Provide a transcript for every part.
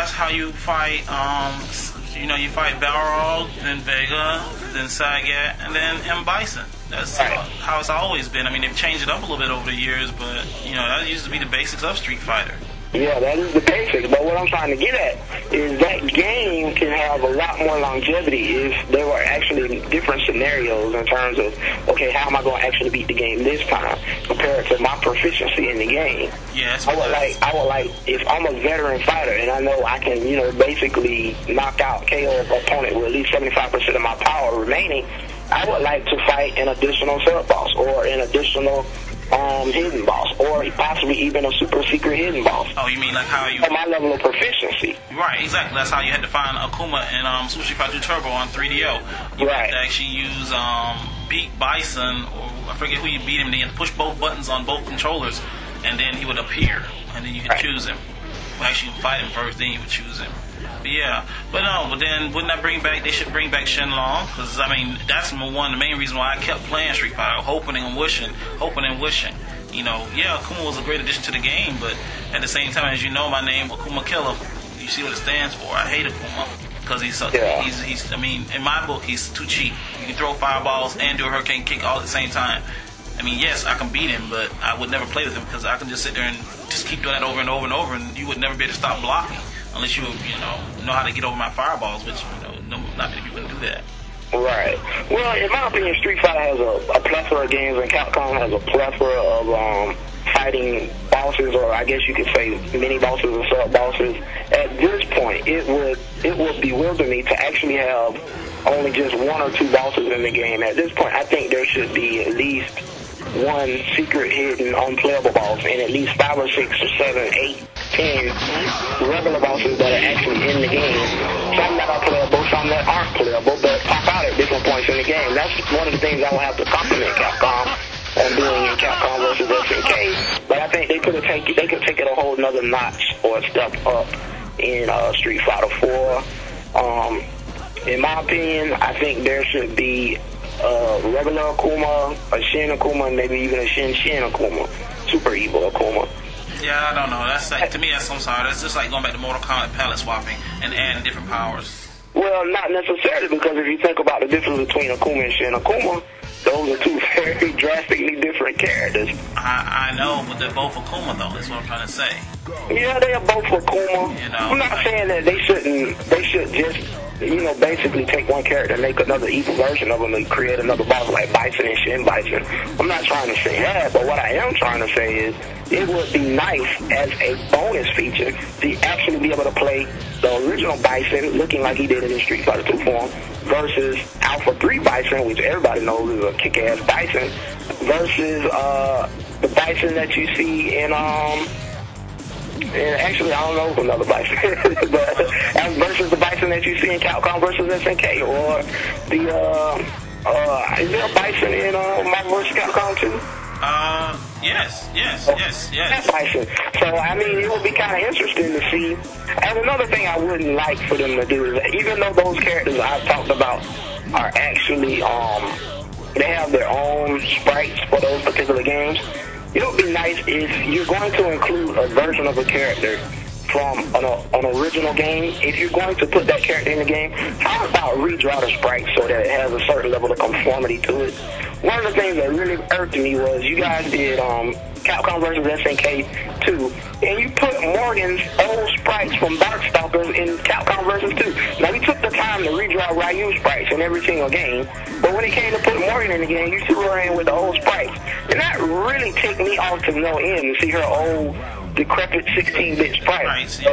that's how you fight. You fight Balrog, then Vega, then Sagat, and then M. Bison. That's how it's always been. I mean, they've changed it up a little bit over the years, but that used to be the basics of Street Fighter. Yeah, that is the basics. But what I'm trying to get at is that game can have a lot more longevity if there were actually different scenarios in terms of, okay, how am I going to actually beat the game this time compared to my proficiency in the game? Yes. I would like, if I'm a veteran fighter and I know I can, basically knock out, KO an opponent with at least 75% of my power remaining, I would like to fight an additional sub-boss or an additional hidden boss, or possibly even a super secret hidden boss. Oh, you mean like how you... At my level of proficiency. Right, exactly. That's how you had to find Akuma in Super Street Fighter 2 Turbo on 3DO. You had to actually use beat Bison, or I forget who you beat him, and you had to push both buttons on both controllers, and then he would appear, and then you could choose him. Well, actually, you fight him first, then you would choose him. But then wouldn't that they should bring back Shenlong? Because, I mean, that's one of the main reasons why I kept playing Street Fighter, hoping and wishing. Akuma was a great addition to the game, but at the same time, as you know, my name, Akuma Killer, you see what it stands for. I hate Akuma, because he's, I mean, in my book, he's too cheap. You can throw fireballs and do a hurricane kick all at the same time. I mean, yes, I can beat him, but I would never play with him, because I can just sit there and just keep doing that over and over and over, and you would never be able to stop blocking. Unless you know how to get over my fireballs, which not many people can do that. Right. Well, in my opinion, Street Fighter has a plethora of games, and Capcom has a plethora of fighting bosses, or I guess you could say mini bosses or sub bosses. At this point, it would bewilder me to actually have only just one or two bosses in the game. At this point, I think there should be at least one secret, hidden, unplayable boss, and at least 5 or 6 or 7, 8, 10 regular bosses that are actually in the game. Some that are playable, some that aren't playable, but pop out at different points in the game. That's one of the things I will have to compliment Capcom on doing in Capcom versus SNK. But I think they could take it a whole nother notch or a step up in Street Fighter 4. In my opinion, I think there should be regular Akuma, a Shin Akuma, and maybe even a Shin Akuma, Super Evil Akuma. Yeah, I don't know. That's like, to me, I'm sorry. That's just like going back to Mortal Kombat palette swapping and adding different powers. Well, not necessarily, because if you think about the difference between Akuma and Shin Akuma, those are two very drastically different characters. I know, but they're both Akuma, though. That's what I'm trying to say. Yeah, they are both Akuma. I'm not saying that they should just, basically take one character and make another evil version of them and create another boss like Bison and Shin Bison. I'm not trying to say that, but what I am trying to say is it would be nice as a bonus feature to actually be able to play the original Bison looking like he did in the Street Fighter 2 form versus Alpha 3 Bison, which everybody knows is a kick-ass Bison, versus the Bison that you see in and actually, I don't know another Bison, but versus the Bison that you see in Capcom versus SNK, or is there a Bison in Marvel vs. Capcom 2? Yes. That Bison. So, I mean, it would be kind of interesting to see. And another thing I wouldn't like for them to do is, even though those characters I've talked about are actually, they have their own sprites for those particular games, it would be nice if you're going to include a version of a character from an original game. If you're going to put that character in the game, how about redraw the sprite so that it has a certain level of conformity to it? One of the things that really irked me was you guys did Capcom versus SNK 2, and you put Morgan's old sprites from Darkstalkers in Capcom versus 2. Now, you took the time to redraw Ryu sprites in every single game, but when it came to put Morgan in the game, you threw her in with the old sprites. And that really ticked me off to no end to see her old decrepit 16-bit sprite. Right, yeah.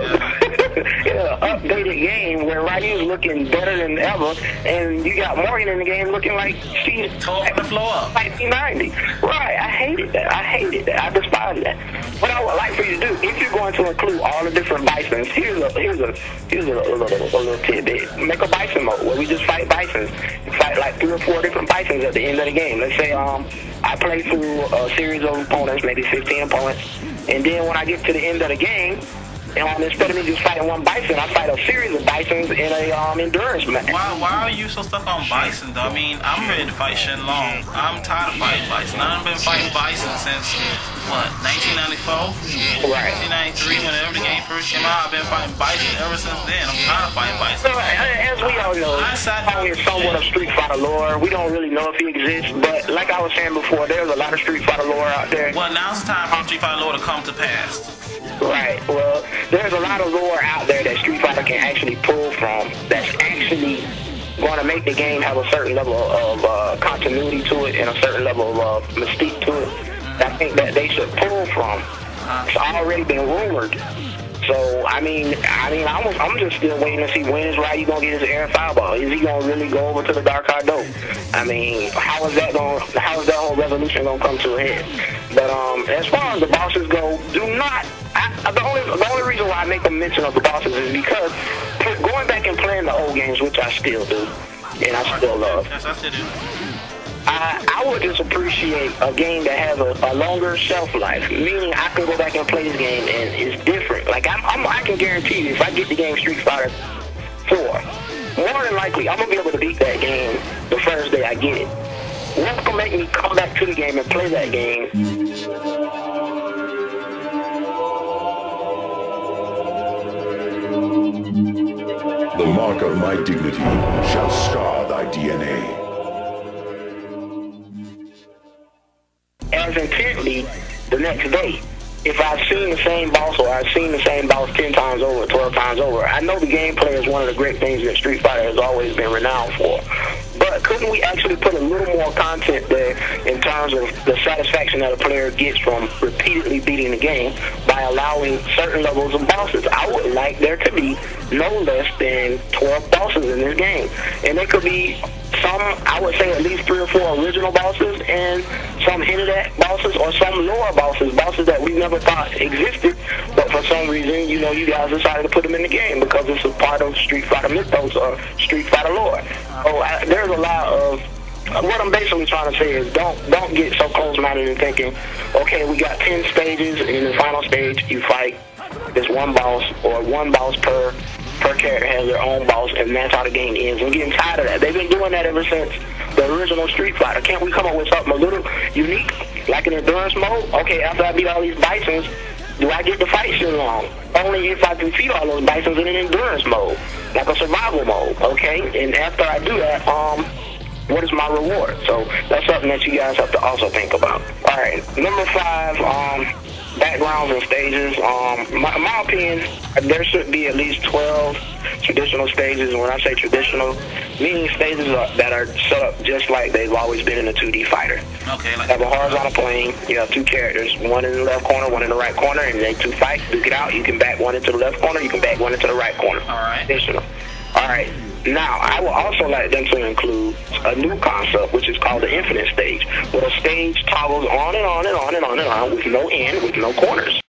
In an updated game where Ryu's looking better than ever, and you got Morgan in the game looking like she's tore the floor up. 1990. Right, I hated that. I despised that. What I would like for you to do, if you're going to include all the different Bisons, here's a little tidbit. Make a Bison mode where we just fight Bisons. You fight like 3 or 4 different Bisons at the end of the game. Let's say I play through a series of opponents, maybe 15 opponents, and then when I get to the end of the game, instead of me just fighting one bison, I fight a series of bisons in a endurance match. Why are you so stuck on bison, though? I mean, I'm ready to fight Shenlong. I'm tired of fighting bison. I've been fighting bison since, what, 1994? Right. 1993, whenever the game first came out, I've been fighting bison ever since then. I'm tired of fighting bison. So, as we all know, Kong is somewhat of Street Fighter lore. We don't really know if he exists, but like I was saying before, there's a lot of Street Fighter lore out there. Well, now's the time for Street Fighter lore to come to pass. Right. Well, there's a lot of lore out there that Street Fighter can actually pull from that's actually going to make the game have a certain level of continuity to it and a certain level of mystique to it. I think that they should pull from. It's already been rumored. So, I mean, I'm just still waiting to see when is Ryu going to get his air fireball. Is he going to really go over to the Dark Hado? I mean, how is that whole resolution going to come to a head? But as far as the bosses go, the only reason why I make a mention of the bosses is because going back and playing the old games, which I still do, and I still love. Yes, I still do. I would just appreciate a game that has a longer shelf life, meaning I can go back and play this game and it's different. Like I can guarantee you, if I get the game Street Fighter 4, more than likely I'm gonna be able to beat that game the first day I get it. What's gonna make me come back to the game and play that game? The mark of my dignity shall scar thy DNA. As intently the next day. If I've seen the same boss or I've seen the same boss 10 times over, 12 times over, I know the gameplay is one of the great things that Street Fighter has always been renowned for. But couldn't we actually put a little more content there in terms of the satisfaction that a player gets from repeatedly beating the game by allowing certain levels of bosses? I would like there to be no less than 12 bosses in this game. And there could be some, I would say at least 3 or 4 original bosses and some hinted at bosses or some lower bosses that we never thought existed, but for some reason, you know, you guys decided to put them in the game because it's a part of Street Fighter mythos or Street Fighter lore. So there's a lot of, what I'm basically trying to say is don't get so close-minded and thinking, okay, we got 10 stages, and in the final stage, you fight this one boss or one boss per character has their own boss, and that's how the game ends. I'm getting tired of that. They've been doing that ever since the original Street Fighter. Can't we come up with something a little unique, like an endurance mode? Okay, after I beat all these bisons, do I get to fight Shenlong? Only if I defeat all those bisons in an endurance mode, like a survival mode, okay? And after I do that, what is my reward? So that's something that you guys have to also think about. All right, number 5, backgrounds and stages. My opinion, there should be at least 12 traditional stages. And when I say traditional, meaning stages that are set up just like they've always been in a 2D fighter. Okay. You have a horizontal plane. You have 2 characters, one in the left corner, one in the right corner, and they 2 fight, duke it out. You can back one into the left corner. You can back one into the right corner. All right. Traditional. All right. Now, I would also like them to include a new concept, which is called the infinite stage, where the stage toggles on and on and on and on and on with no end, with no corners.